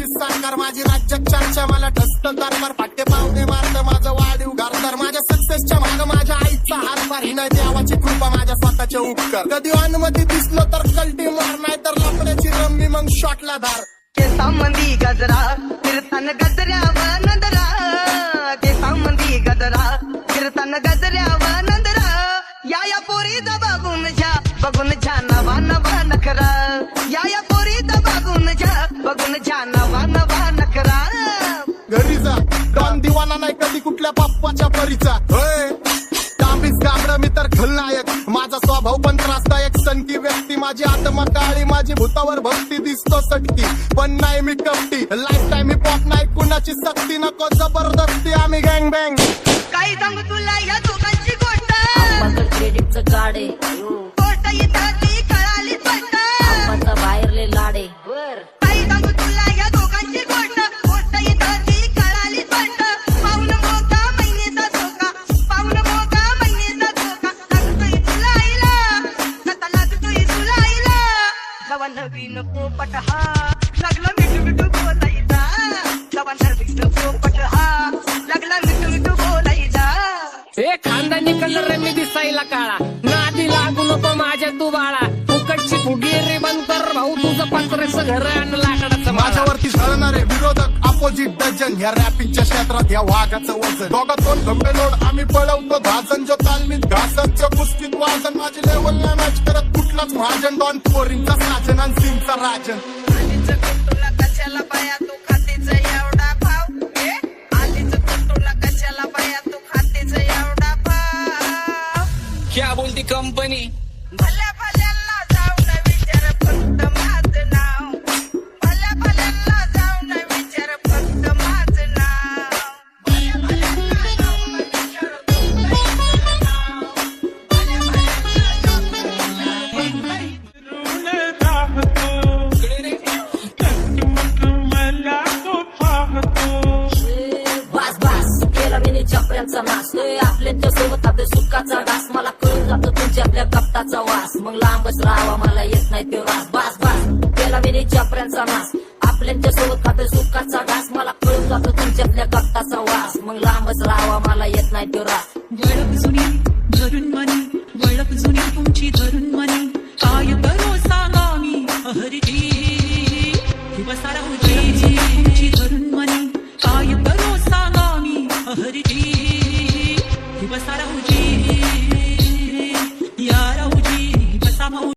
कुणाची सरकार माझी राज्यात चर्चा मला ठसत दरबार फाटे पावणे मारत माझं वाढीव घरदार माझ्या सक्सेसच्या माग माझ्या आईचा हातभार ही नाही देवाची कृपा माझ्या स्वतःचे उपकार कधी अनुमती दिसलो तर कल्टी मार नाही तर लपड्याची रम्मी मग शॉटला धार केसांमंदी गजरा फिरताना गजऱ्यावर नंदरा केसांमंदी गजरा फिरताना गजऱ्यावर नंदरा या पोरीचा बघून झा नवा नवा नखरा या पोरीचा बघून झा नवा नवा नखरा घरी जा डॉन दिवाना नाही कधी कुठल्या बाप्पाच्या परीचा तांबीस गाबड मी तर खलनायक माझा स्वभाव पण त्रासदायक सनकी व्यक्ती माझी आत्मा काळी माझी भूतावर भक्ती दिसतो सटकी पण नाही मी कपटी लाईफ टाईम मी पॉप नाही कुणाची सक्ती नको जबरदस्ती आम्ही गँग बँग काही सांगू तुला या दोघांची गोष्ट क्रेडिटचं कार्ड आहे गोष्ट इथं ती कळाली स्पष्ट आप्पाचा बाहेरले लाडे काही सांगू तुला या दोघांची गोष्ट गोष्ट इथं ती कळाली स्पष्ट पाऊन मोका महिनेचा धोका पाऊन मोका महिनेचा धोका लागतोय तुला आईला आता लागतोय तुला आईला जवा नवीन पोपट हा लागला मिठू मिठू बोलायचा जवा नवीन पोपट हा लागला मिठू मिठू बोलायचा हे खानदानी कलर रे मी दिसायला काळा नादी लागू नको माझ्या तू बाळा फुकटची फुगीरी बंद कर भाऊ तुझं पत्र्याचं घर आणि लाकडाचं माझ्यावरती झळणारे विरोधक अपोजिट डझन ह्या रॅपिंगच्या क्षेत्रात या वाघाचं वजन दोघात दोन खंबे लोड आम्ही पळवतो धाजन जो तालमीत घासनच्या कुस्तीत वाजन माझी लेवल नाही मॅच करत कुठलाच महाजन डॉन पोरींचा साजन आणि सिंगचा राजन आधीच तुला कशाला बाया तू खातीच एवढा भाव आधीच तुला कशाला बाया तू खातीच एवढा भाव क्या बोलती कंपनी भल्या भल्यांना जाऊन विचार फक्त माझं नाव भल्या भल्यांना जाऊन विचार फक्त माझं नाव भल्या भल्यांना जाऊन विचार फक्त माझं नाव भल्या बास बास केला मी चपऱ्यांचा नाश आपल्या सोबत आपल्या सुखाचा डास मला कळून जातो तुमच्या आपल्या कप्ताचा वास मग लांबच राहावा मला येत नाही ते वास बास बास केला मी चपऱ्यांचा नाश आपल्या सोबत खाते सुखाचा डास मला कळून जातो तुमच्या आपल्या कप्ताचा वास मग लांबच राहावा मला येत नाही ते रास वळप जुनी धरून मनी वळप जुनी तुमची धरून मनी काय करो सांगा मी अहरीची दिवसारा उजेची